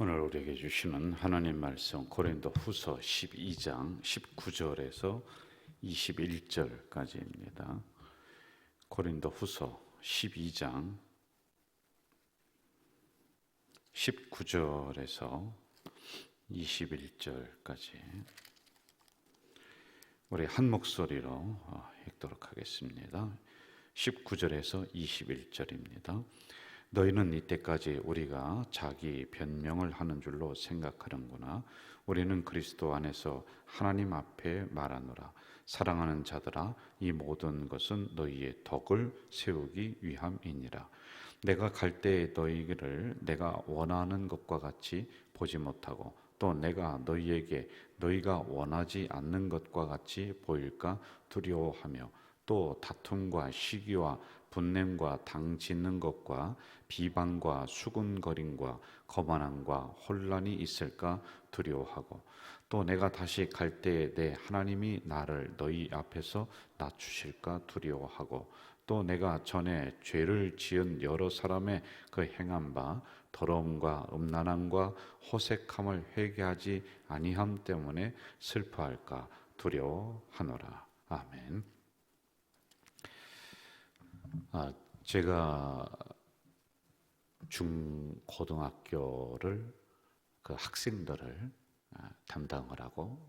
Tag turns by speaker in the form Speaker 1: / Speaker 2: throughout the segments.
Speaker 1: 오늘 우리에게 주시는 하나님 말씀 고린도 후서 12장 19절에서 21절까지입니다. 고린도 후서 12장 19절에서 21절까지 우리 한 목소리로 읽도록 하겠습니다. 19절에서 21절입니다. 너희는 이때까지 우리가 자기 변명을 하는 줄로 생각하는구나. 우리는 그리스도 안에서 하나님 앞에 말하노라. 사랑하는 자들아, 이 모든 것은 너희의 덕을 세우기 위함이니라. 내가 갈 때에 너희를 내가 원하는 것과 같이 보지 못하고 또 내가 너희에게 너희가 원하지 않는 것과 같이 보일까 두려워하며 또 다툼과 시기와 분냄과 당 짓는 것과 비방과 수군거림과 거만함과 혼란이 있을까 두려워하고 또 내가 다시 갈 때에 내 하나님이 나를 너희 앞에서 낮추실까 두려워하고 또 내가 전에 죄를 지은 여러 사람의 그 행한 바 더러움과 음란함과 호색함을 회개하지 아니함 때문에 슬퍼할까 두려워하노라. 아멘. 제가 중고등학교를 그 학생들을 담당을 하고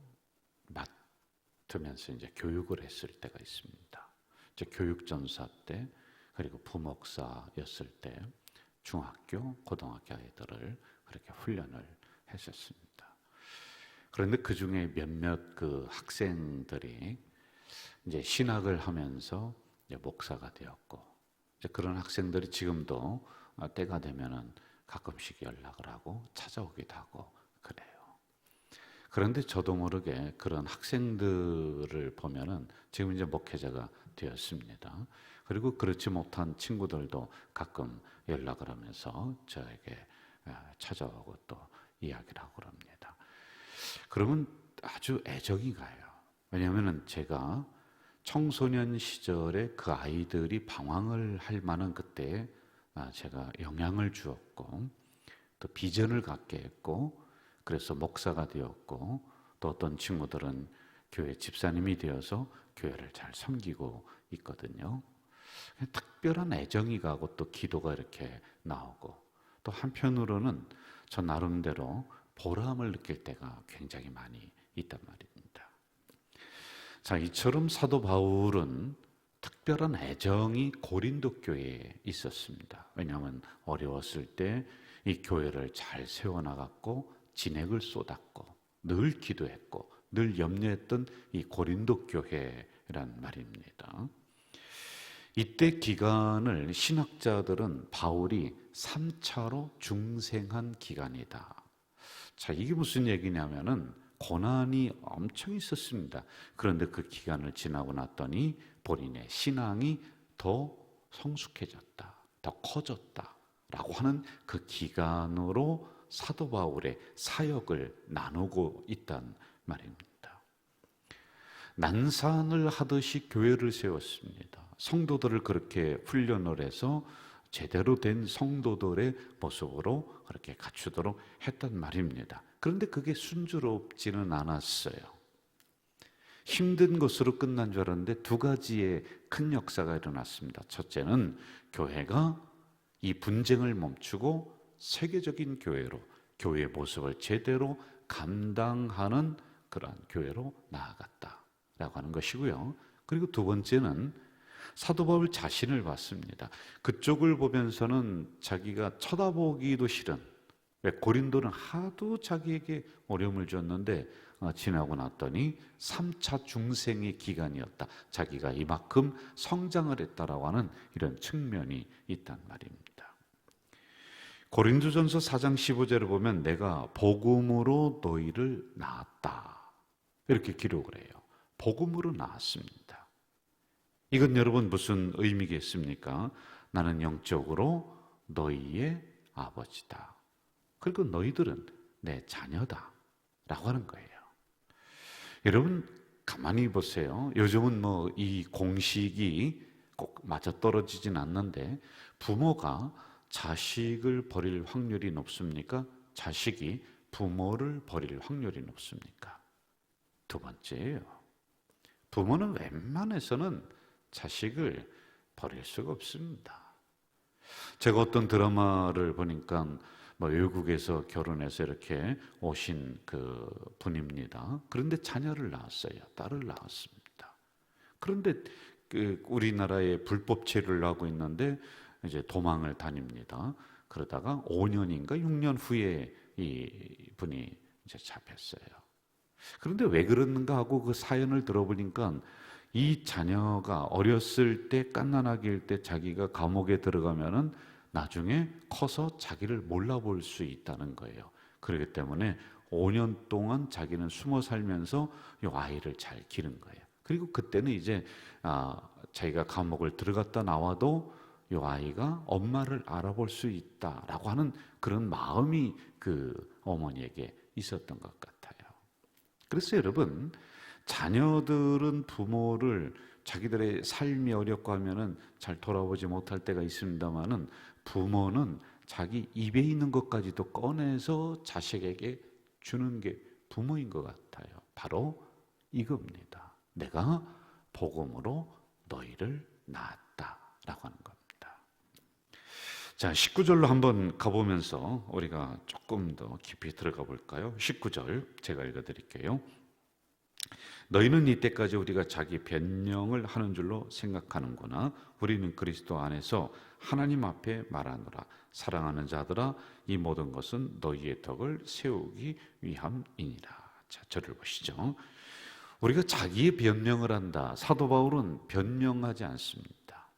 Speaker 1: 맡으면서 이제 교육을 했을 때가 있습니다. 이제 교육전사 때 그리고 부목사였을 때 중학교, 고등학교 아이들을 그렇게 훈련을 했었습니다. 그런데 그 중에 몇몇 그 학생들이 이제 신학을 하면서 이제 목사가 되었고 이제 그런 학생들이 지금도 때가 되면은 가끔씩 연락을 하고 찾아오기도 하고 그래요. 그런데 저도 모르게 그런 학생들을 보면은 지금 이제 목회자가 되었습니다. 그리고 그렇지 못한 친구들도 가끔 연락을 하면서 저에게 찾아오고 또 이야기를 하고 그럽니다. 그러면 아주 애정이 가요. 왜냐하면은 제가 청소년 시절에 그 아이들이 방황을 할 만한 그때 제가 영향을 주었고 또 비전을 갖게 했고 그래서 목사가 되었고 또 어떤 친구들은 교회 집사님이 되어서 교회를 잘 섬기고 있거든요. 특별한 애정이 가고 또 기도가 이렇게 나오고 또 한편으로는 저 나름대로 보람을 느낄 때가 굉장히 많이 있단 말입니다. 자, 이처럼 사도 바울은 특별한 애정이 고린도 교회에 있었습니다. 왜냐하면 어려웠을 때 이 교회를 잘 세워나갔고 진액을 쏟았고 늘 기도했고 늘 염려했던 이 고린도 교회란 말입니다. 이때 기간을 신학자들은 바울이 3차로 중생한 기간이다. 자, 이게 무슨 얘기냐면은 고난이 엄청 있었습니다. 그런데 그 기간을 지나고 났더니 본인의 신앙이 더 성숙해졌다, 더 커졌다라고 하는 그 기간으로 사도 바울의 사역을 나누고 있단 말입니다. 난산을 하듯이 교회를 세웠습니다. 성도들을 그렇게 훈련을 해서 제대로 된 성도들의 모습으로 그렇게 갖추도록 했단 말입니다. 그런데 그게 순조롭지는 않았어요. 힘든 것으로 끝난 줄 알았는데 두 가지의 큰 역사가 일어났습니다. 첫째는 교회가 이 분쟁을 멈추고 세계적인 교회로 교회의 모습을 제대로 감당하는 그러한 교회로 나아갔다라고 하는 것이고요. 그리고 두 번째는 사도 바울 자신을 봤습니다. 그쪽을 보면서는 자기가 쳐다보기도 싫은, 왜 고린도는 하도 자기에게 어려움을 줬는데 지나고 났더니 3차 중생의 기간이었다. 자기가 이만큼 성장을 했다라고 하는 이런 측면이 있단 말입니다. 고린도전서 4장 15절을 보면 내가 복음으로 너희를 낳았다. 이렇게 기록을 해요. 복음으로 낳았습니다. 이건 여러분 무슨 의미겠습니까? 나는 영적으로 너희의 아버지다. 그리고 너희들은 내 자녀다 라고 하는 거예요. 여러분 가만히 보세요. 요즘은 뭐 이 공식이 꼭 맞아떨어지진 않는데 부모가 자식을 버릴 확률이 높습니까? 자식이 부모를 버릴 확률이 높습니까? 두 번째예요. 부모는 웬만해서는 자식을 버릴 수가 없습니다. 제가 어떤 드라마를 보니까 외국에서 결혼해서 이렇게 오신 그 분입니다. 그런데 자녀를 낳았어요. 딸을 낳았습니다. 그런데 그 우리나라에 불법 체류를 하고 있는데 이제 도망을 다닙니다. 그러다가 5년인가 6년 후에 이 분이 이제 잡혔어요. 그런데 왜 그러는가 하고 그 사연을 들어보니까 이 자녀가 어렸을 때 갓난아기일 때 자기가 감옥에 들어가면은 나중에 커서 자기를 몰라볼 수 있다는 거예요. 그렇기 때문에 5년 동안 자기는 숨어 살면서 이 아이를 잘 기른 거예요. 그리고 그때는 이제 자기가 감옥을 들어갔다 나와도 이 아이가 엄마를 알아볼 수 있다라고 하는 그런 마음이 그 어머니에게 있었던 것 같아요. 그래서 여러분, 자녀들은 부모를 자기들의 삶이 어렵고 하면은 잘 돌아보지 못할 때가 있습니다만은 부모는 자기 입에 있는 것까지도 꺼내서 자식에게 주는 게 부모인 것 같아요. 바로 이겁니다. 내가 복음으로 너희를 낳았다라고 하는 겁니다. 자, 19절로 한번 가보면서 우리가 조금 더 깊이 들어가 볼까요? 19절 제가 읽어드릴게요. 너희는 이때까지 우리가 자기 변명을 하는 줄로 생각하는구나. 우리는 그리스도 안에서 하나님 앞에 말하노라. 사랑하는 자들아, 이 모든 것은 너희의 덕을 세우기 위함이니라. 자, 저를 보시죠. 우리가 자기의 변명을 한다. 사도 바울은 변명하지 않습니다.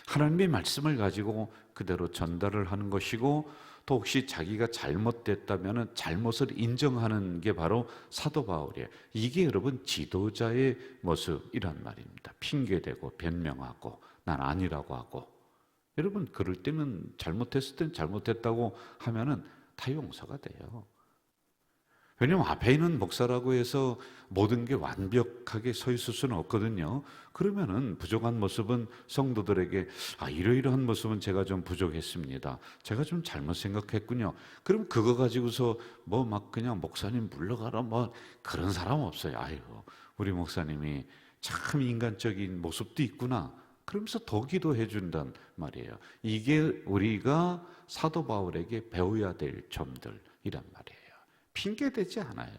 Speaker 1: 하나님의 말씀을 가지고 그대로 전달을 하는 것이고, 또 혹시 자기가 잘못됐다면 잘못을 인정하는 게 바로 사도 바울이에요. 이게 여러분 지도자의 모습이란 말입니다. 핑계대고 변명하고 난 아니라고 하고. 여러분 그럴 때는 잘못했을 땐 잘못했다고 하면은 다 용서가 돼요. 왜냐하면 앞에 있는 목사라고 해서 모든 게 완벽하게 서 있을 수는 없거든요. 그러면은 부족한 모습은 성도들에게 이러이러한 모습은 제가 좀 부족했습니다. 제가 좀 잘못 생각했군요. 그럼 그거 가지고서 막 그냥 목사님 물러가라 그런 사람 없어요. 아이고 우리 목사님이 참 인간적인 모습도 있구나. 그러면서 더 기도해 준단 말이에요. 이게 우리가 사도 바울에게 배워야 될 점들이란 말이에요. 핑계대지 않아요.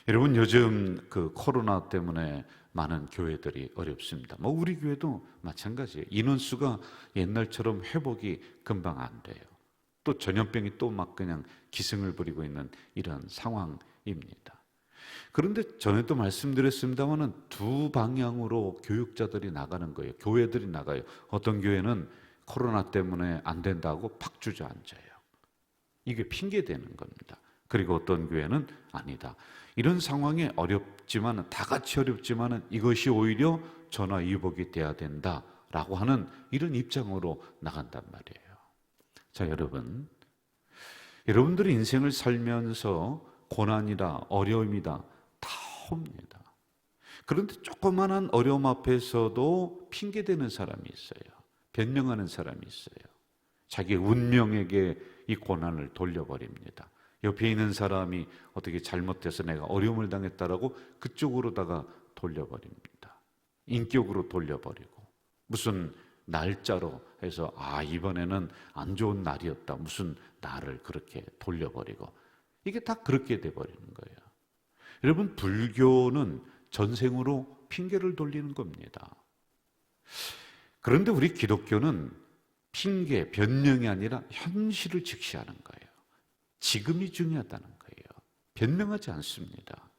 Speaker 1: 여러분 요즘 그 코로나 때문에 많은 교회들이 어렵습니다. 우리 교회도 마찬가지예요. 인원수가 옛날처럼 회복이 금방 안 돼요. 또 전염병이 또 그냥 기승을 부리고 있는 이런 상황입니다. 그런데 전에도 말씀드렸습니다만은 두 방향으로 교육자들이 나가는 거예요. 교회들이 나가요. 어떤 교회는 코로나 때문에 안 된다고 팍 주저앉아요. 이게 핑계대는 겁니다. 그리고 어떤 교회는 아니다. 이런 상황에 어렵지만 다 같이 어렵지만 이것이 오히려 전화위복이 돼야 된다라고 하는 이런 입장으로 나간단 말이에요. 자, 여러분들이 인생을 살면서 고난이다, 어려움이다 다 옵니다. 그런데 조그마한 어려움 앞에서도 핑계대는 사람이 있어요. 변명하는 사람이 있어요. 자기 운명에게 이 고난을 돌려버립니다. 옆에 있는 사람이 어떻게 잘못해서 내가 어려움을 당했다라고 그쪽으로다가 돌려버립니다. 인격으로 돌려버리고 무슨 날짜로 해서 이번에는 안 좋은 날이었다. 무슨 날을 그렇게 돌려버리고 이게 다 그렇게 돼버리는 거예요. 여러분 불교는 전생으로 핑계를 돌리는 겁니다. 그런데 우리 기독교는 핑계, 변명이 아니라 현실을 직시하는 거예요. 지금이 중요하다는 거예요. 변명하지 않습니다.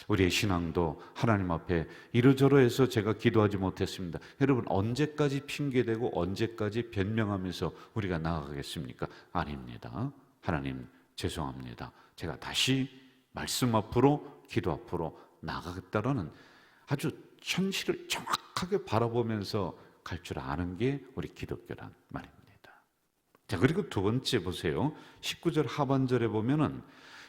Speaker 1: 우리의 신앙도 하나님 앞에 이러저러해서 제가 기도하지 못했습니다. 여러분 언제까지 핑계대고 언제까지 변명하면서 우리가 나아가겠습니까? 아닙니다. 하나님 죄송합니다. 제가 다시 말씀 앞으로 기도 앞으로 나가겠다라는 아주 현실을 정확하게 바라보면서 갈 줄 아는 게 우리 기독교란 말입니다. 자, 그리고 두 번째 보세요. 19절 하반절에 보면은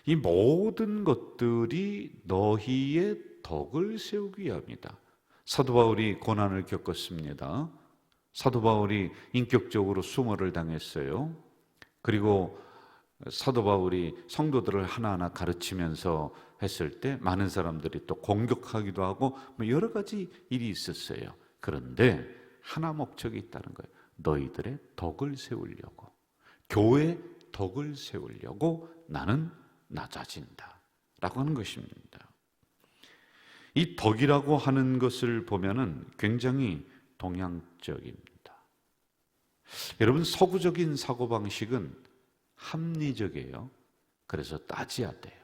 Speaker 1: 이 모든 것들이 너희의 덕을 세우기 위함이다. 사도 바울이 고난을 겪었습니다. 사도 바울이 인격적으로 수모를 당했어요. 그리고 사도 바울이 성도들을 하나하나 가르치면서 했을 때 많은 사람들이 또 공격하기도 하고 뭐 여러 가지 일이 있었어요. 그런데 하나 목적이 있다는 거예요. 너희들의 덕을 세우려고, 교회의 덕을 세우려고 나는 낮아진다 라고 하는 것입니다. 이 덕이라고 하는 것을 보면은 굉장히 동양적입니다. 여러분, 서구적인 사고방식은 합리적이에요. 그래서 따져야 돼요.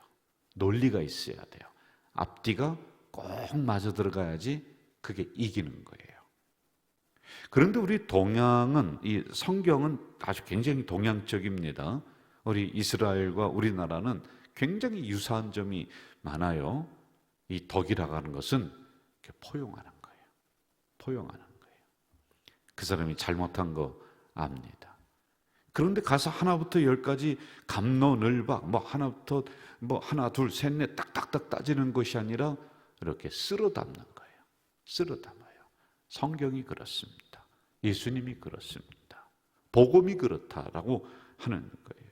Speaker 1: 논리가 있어야 돼요. 앞뒤가 꼭 맞아 들어가야지 그게 이기는 거예요. 그런데 우리 동양은, 이 성경은 아주 굉장히 동양적입니다. 우리 이스라엘과 우리나라는 굉장히 유사한 점이 많아요. 이 덕이라고 하는 것은 포용하는 거예요. 포용하는 거예요. 그 사람이 잘못한 거 압니다. 그런데 가서 하나부터 열까지 갑론을박, 하나부터 하나 둘 셋 넷 딱딱딱 따지는 것이 아니라 이렇게 쓸어 담는 거예요. 쓸어 담아요. 성경이 그렇습니다. 예수님이 그렇습니다. 복음이 그렇다라고 하는 거예요.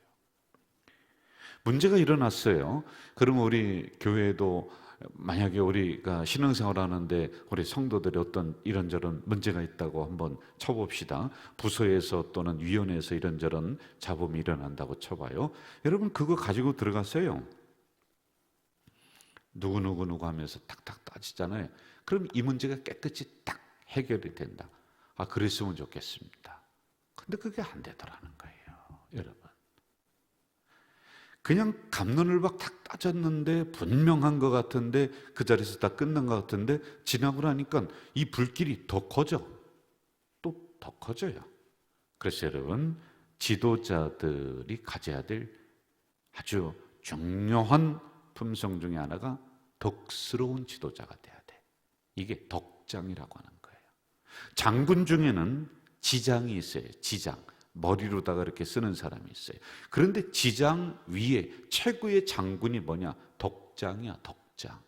Speaker 1: 문제가 일어났어요. 그러면 우리 교회도 만약에 우리가 신앙생활 하는데 우리 성도들이 어떤 이런저런 문제가 있다고 한번 쳐봅시다. 부서에서 또는 위원회에서 이런저런 잡음이 일어난다고 쳐봐요. 여러분, 그거 가지고 들어갔어요. 누구 하면서 탁탁 따지잖아요. 그럼 이 문제가 깨끗이 딱 해결이 된다. 그랬으면 좋겠습니다. 근데 그게 안 되더라는 거예요, 여러분. 그냥 갑론을박 탁 따졌는데 분명한 것 같은데 그 자리에서 다 끝난 것 같은데 지나고 나니까 이 불길이 더 커져. 또 더 커져요. 그래서 여러분, 지도자들이 가져야 될 아주 중요한 품성 중에 하나가 덕스러운 지도자가 돼야 돼. 이게 덕장이라고 하는 거예요. 장군 중에는 지장이 있어요. 지장. 머리로다가 이렇게 쓰는 사람이 있어요. 그런데 지장 위에 최고의 장군이 뭐냐? 덕장이야, 덕장.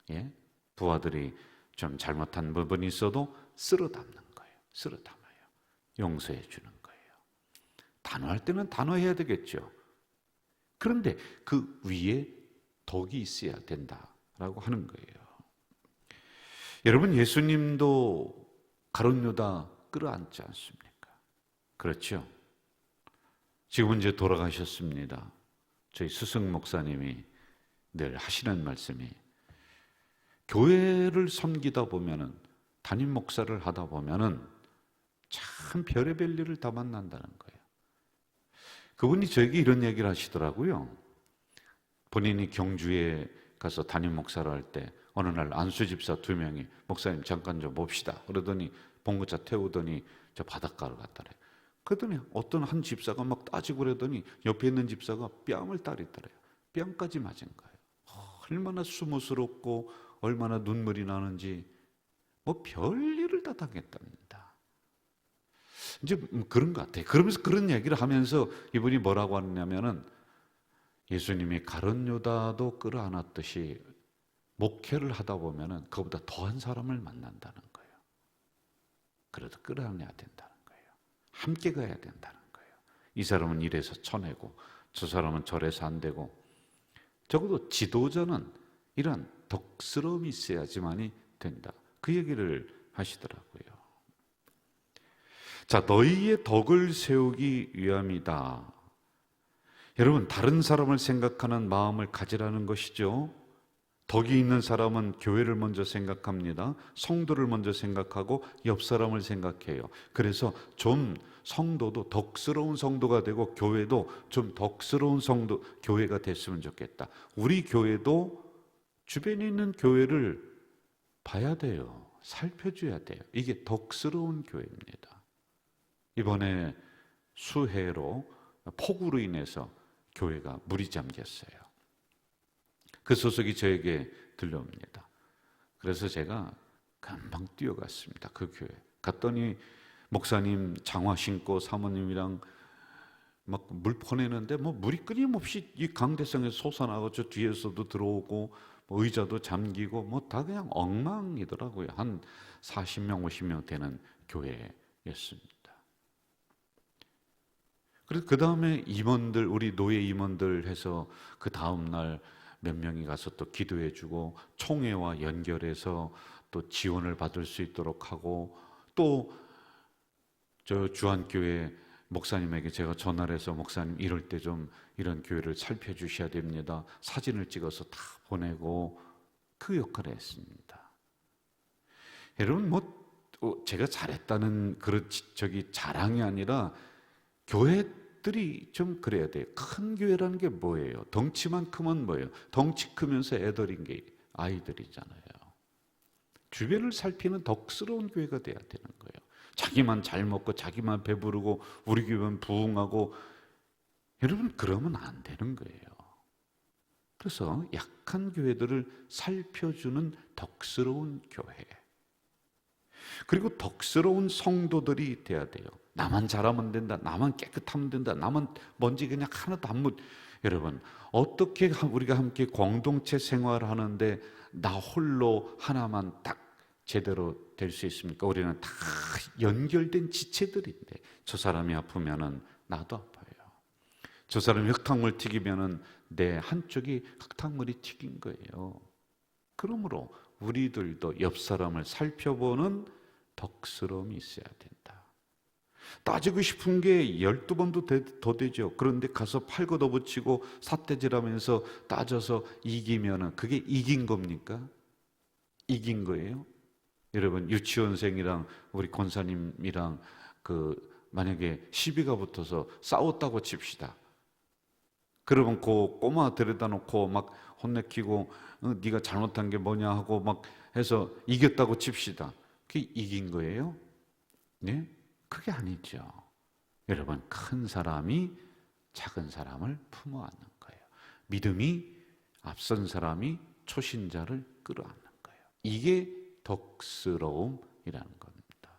Speaker 1: 예? 부하들이 좀 잘못한 부분이 있어도 쓸어 담는 거예요. 쓸어 담아요. 용서해 주는 거예요. 단호할 때는 단호해야 되겠죠. 그런데 그 위에 덕이 있어야 된다라고 하는 거예요. 여러분, 예수님도 가룟 유다 끌어안지 않습니까? 그렇죠. 지금은 이제 돌아가셨습니다. 저희 스승 목사님이 늘 하시는 말씀이, 교회를 섬기다 보면은, 담임 목사를 하다 보면은 참 별의별 일을 다 만난다는 거예요. 그분이 저에게 이런 얘기를 하시더라고요. 본인이 경주에 가서 담임 목사를 할 때 어느 날 안수 집사 2명이 목사님 잠깐 좀 봅시다. 그러더니 봉고차 태우더니 저 바닷가로 갔다래. 그러더니 어떤 한 집사가 막 따지고 그러더니 옆에 있는 집사가 뺨을 따리더래요. 뺨까지 맞은 거예요. 얼마나 수모스럽고 얼마나 눈물이 나는지 별일을 다 당했답니다. 이제 그런 것 같아요. 그러면서 그런 얘기를 하면서 이분이 뭐라고 하냐면은, 예수님이 가룟 유다도 끌어안았듯이 목회를 하다 보면은 그보다 더한 사람을 만난다는 거예요. 그래도 끌어안아야 된다는 거예요. 함께 가야 된다는 거예요. 이 사람은 이래서 쳐내고 저 사람은 저래서 안 되고, 적어도 지도자는 이러한 덕스러움이 있어야지만이 된다. 그 얘기를 하시더라고요. 자, 너희의 덕을 세우기 위함이다. 여러분, 다른 사람을 생각하는 마음을 가지라는 것이죠. 덕이 있는 사람은 교회를 먼저 생각합니다. 성도를 먼저 생각하고 옆 사람을 생각해요. 그래서 좀 성도도 덕스러운 성도가 되고 교회도 좀 덕스러운 성도, 교회가 됐으면 좋겠다. 우리 교회도 주변에 있는 교회를 봐야 돼요. 살펴줘야 돼요. 이게 덕스러운 교회입니다. 이번에 수해로, 폭우로 인해서 교회가 물이 잠겼어요. 그 소식이 저에게 들려옵니다. 그래서 제가 금방 뛰어갔습니다. 그 교회 갔더니 목사님 장화 신고 사모님이랑 막 물 퍼내는데 물이 끊임없이 이 강대상에서 솟아나고 저 뒤에서도 들어오고 의자도 잠기고 다 그냥 엉망이더라고요. 한 40명 50명 되는 교회였습니다. 그래서 그 다음에 임원들, 우리 노예 임원들 해서 그 다음 날 몇 명이 가서 또 기도해주고 총회와 연결해서 또 지원을 받을 수 있도록 하고, 또 저 주한교회 목사님에게 제가 전화를 해서 목사님 이럴 때 좀 이런 교회를 살펴주셔야 됩니다. 사진을 찍어서 다 보내고 그 역할을 했습니다. 여러분 제가 잘했다는 그런 자랑이 아니라 교회들이 좀 그래야 돼요. 큰 교회라는 게 뭐예요? 덩치만 크면 뭐예요? 덩치 크면서 애들인 게 아이들이잖아요. 주변을 살피는 덕스러운 교회가 돼야 되는 거예요. 자기만 잘 먹고 자기만 배부르고 우리 교회는 부흥하고, 여러분 그러면 안 되는 거예요. 그래서 약한 교회들을 살펴주는 덕스러운 교회, 그리고 덕스러운 성도들이 돼야 돼요. 나만 잘하면 된다, 나만 깨끗하면 된다, 나만 먼지 그냥 하나도 안 묻. 여러분 어떻게 우리가 함께 공동체 생활을 하는데 나 홀로 하나만 딱 제대로 될 수 있습니까? 우리는 다 연결된 지체들인데, 저 사람이 아프면은 나도 아파요. 저 사람이 흙탕물 튀기면은 내 한쪽이 흙탕물이 튀긴 거예요. 그러므로 우리들도 옆 사람을 살펴보는 덕스러움이 있어야 된다. 따지고 싶은 게 12번도 더 되죠. 그런데 가서 팔 걷어붙이고 삿대질하면서 따져서 이기면은 그게 이긴 겁니까? 이긴 거예요? 여러분 유치원생이랑 우리 권사님이랑 만약에 시비가 붙어서 싸웠다고 칩시다. 그러면 그 꼬마 데려다 놓고 막 혼내키고 네가 잘못한 게 뭐냐 하고 막 해서 이겼다고 칩시다. 그게 이긴 거예요? 네? 그게 아니죠. 여러분 큰 사람이 작은 사람을 품어 안는 거예요. 믿음이 앞선 사람이 초신자를 끌어안는 거예요. 이게 덕스러움이라는 겁니다.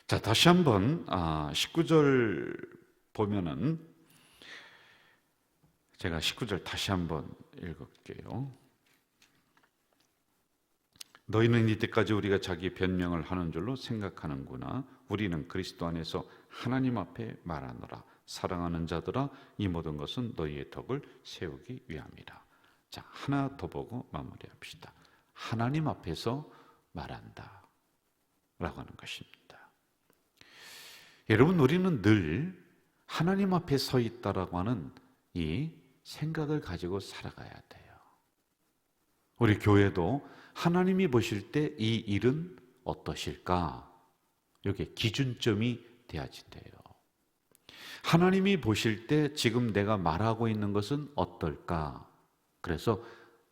Speaker 1: 자, 다시 한번 19절 보면은, 제가 19절 다시 한번 읽을게요. 너희는 이때까지 우리가 자기 변명을 하는 줄로 생각하는구나. 우리는 그리스도 안에서 하나님 앞에 말하노라. 사랑하는 자들아, 이 모든 것은 너희의 덕을 세우기 위함이라. 자, 하나 더 보고 마무리합시다. 하나님 앞에서 말한다 라고 하는 것입니다. 여러분 우리는 늘 하나님 앞에 서 있다라고 하는 이 생각을 가지고 살아가야 돼요. 우리 교회도 하나님이 보실 때 이 일은 어떠실까? 이게 기준점이 돼야지 돼요. 하나님이 보실 때 지금 내가 말하고 있는 것은 어떨까? 그래서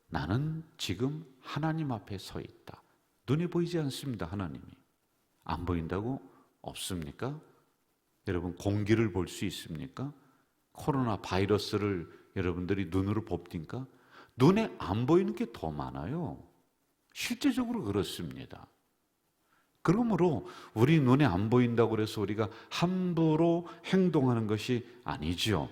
Speaker 1: 나는 지금 하나님 앞에 서 있다. 눈에 보이지 않습니다. 하나님이. 안 보인다고? 없습니까? 여러분 공기를 볼 수 있습니까? 코로나 바이러스를 여러분들이 눈으로 봅니까? 눈에 안 보이는 게 더 많아요. 실제적으로 그렇습니다. 그러므로 우리 눈에 안 보인다고 해서 우리가 함부로 행동하는 것이 아니죠.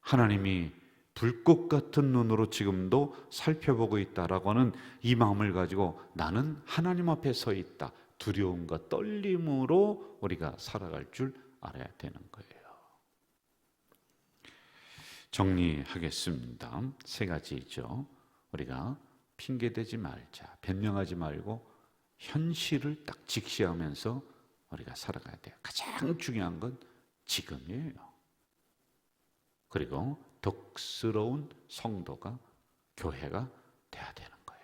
Speaker 1: 하나님이 불꽃 같은 눈으로 지금도 살펴보고 있다라고 하는 이 마음을 가지고 나는 하나님 앞에 서 있다. 두려움과 떨림으로 우리가 살아갈 줄 알아야 되는 거예요. 정리하겠습니다. 세 가지죠. 우리가 핑계대지 말자, 변명하지 말고 현실을 딱 직시하면서 우리가 살아가야 돼요. 가장 중요한 건 지금이에요. 그리고 덕스러운 성도가, 교회가 돼야 되는 거예요.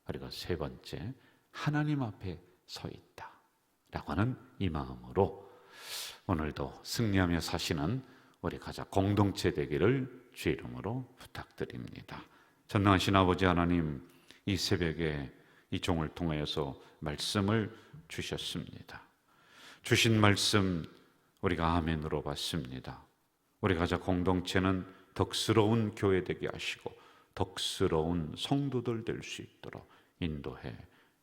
Speaker 1: 그리고 세 번째, 하나님 앞에 서 있다 라고 하는 이 마음으로 오늘도 승리하며 사시는 우리 가자 공동체 되기를 주의 이름으로 부탁드립니다. 전능하신 아버지 하나님, 이 새벽에 이 종을 통하여서 말씀을 주셨습니다. 주신 말씀 우리가 아멘으로 받습니다. 우리 가자 공동체는 덕스러운 교회 되게 하시고 덕스러운 성도들 될 수 있도록 인도해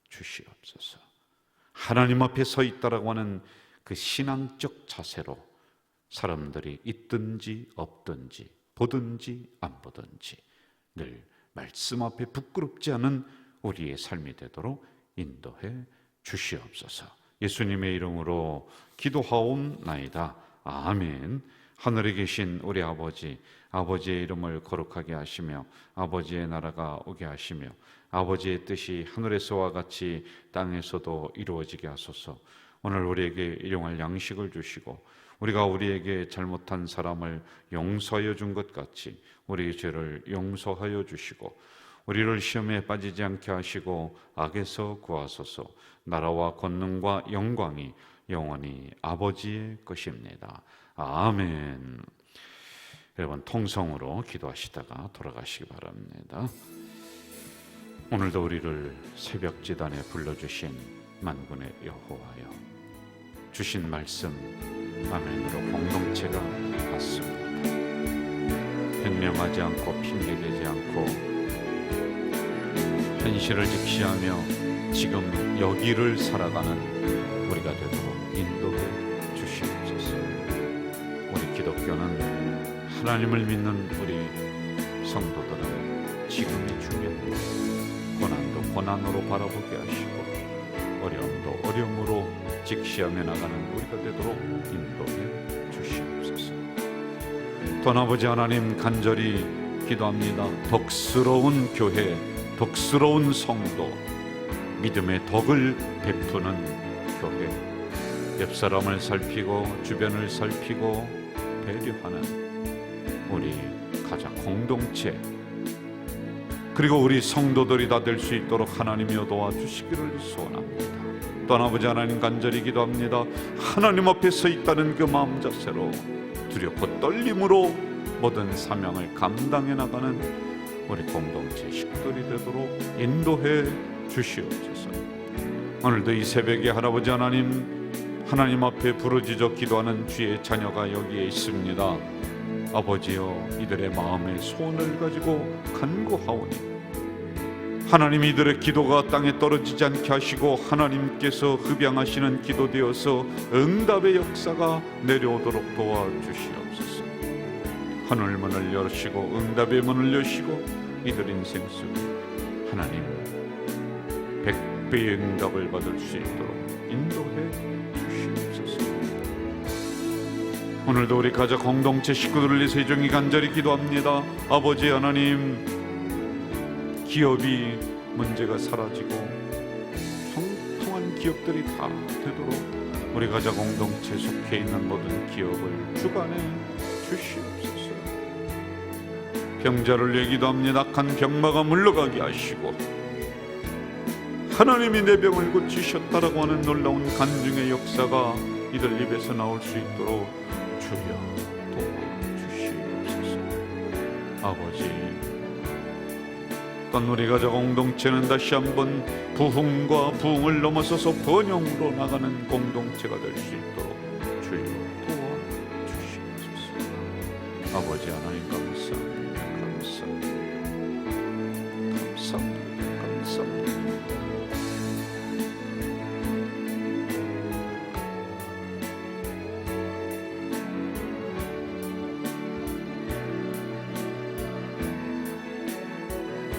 Speaker 1: 주시옵소서. 하나님 앞에 서 있다라고 하는 그 신앙적 자세로 사람들이 있든지 없든지 보든지 안 보든지 늘 말씀 앞에 부끄럽지 않은 우리의 삶이 되도록 인도해 주시옵소서. 예수님의 이름으로 기도하옵나이다. 아멘. 하늘에 계신 우리 아버지, 아버지의 이름을 거룩하게 하시며 아버지의 나라가 오게 하시며 아버지의 뜻이 하늘에서와 같이 땅에서도 이루어지게 하소서. 오늘 우리에게 일용할 양식을 주시고 우리가 우리에게 잘못한 사람을 용서하여 준 것 같이 우리의 죄를 용서하여 주시고 우리를 시험에 빠지지 않게 하시고 악에서 구하소서. 나라와 권능과 영광이 영원히 아버지의 것입니다. 아멘. 여러분 통성으로 기도하시다가 돌아가시기 바랍니다. 오늘도 우리를 새벽 지단에 불러주신 만군의 여호와여, 주신 말씀 아멘으로 공동체가 받습니다. 변명하지 않고 핑계대지 않고 현실을 직시하며 지금 여기를 살아가는 우리가 되도록 인도해 주시옵소서. 우리 기독교는 하나님을 믿는 우리 성도들은 지금이 중요합니다. 고난도 고난으로 바라보게 하시고 어려움도 어려움으로 직시하며 나가는 우리가 되도록 인도해 주시옵소서. 떠나보지 하나님 간절히 기도합니다. 덕스러운 교회, 덕스러운 성도, 믿음의 덕을 베푸는 교회, 옆 사람을 살피고 주변을 살피고 배려하는 우리 가장 공동체, 그리고 우리 성도들이 다 될 수 있도록 하나님이여 도와주시기를 소원합니다. 떠나보지 하나님 간절히 기도합니다. 하나님 앞에 서 있다는 그 마음 자세로 두렵고 떨림으로 모든 사명을 감당해 나가는 우리 공동체 식구들이 되도록 인도해 주시옵소서. 오늘도 이 새벽에 할아버지 하나님 앞에 부르짖어 기도하는 주의 자녀가 여기에 있습니다. 아버지여, 이들의 마음의 소원을 가지고 간구하오니 하나님 이들의 기도가 땅에 떨어지지 않게 하시고 하나님께서 흡양하시는 기도 되어서 응답의 역사가 내려오도록 도와주시옵소서. 하늘 문을 여시고 응답의 문을 여시고 이들 인생 속에 하나님 100배의 응답을 받을 수 있도록 인도해 주시옵소서. 오늘도 우리 가족 공동체 식구들을 위해서 세종이 간절히 기도합니다. 아버지 하나님, 기업이 문제가 사라지고 통통한 기업들이 다 되도록 우리 가족 공동체 속해 있는 모든 기업을 주관해 주시옵소서. 병자를 위해 기도합니다. 악한 병마가 물러가게 하시고 하나님이 내 병을 고치셨다라고 하는 놀라운 간증의 역사가 이들 입에서 나올 수 있도록 주여 도와주시옵소서. 아버지, 또한 우리 가족 공동체는 다시 한번 부흥과 부흥을 넘어서서 번영으로 나가는 공동체가 될 수 있도록 주여 도와주시옵소서. 아버지 하나님 감사합니다. 감사합니다.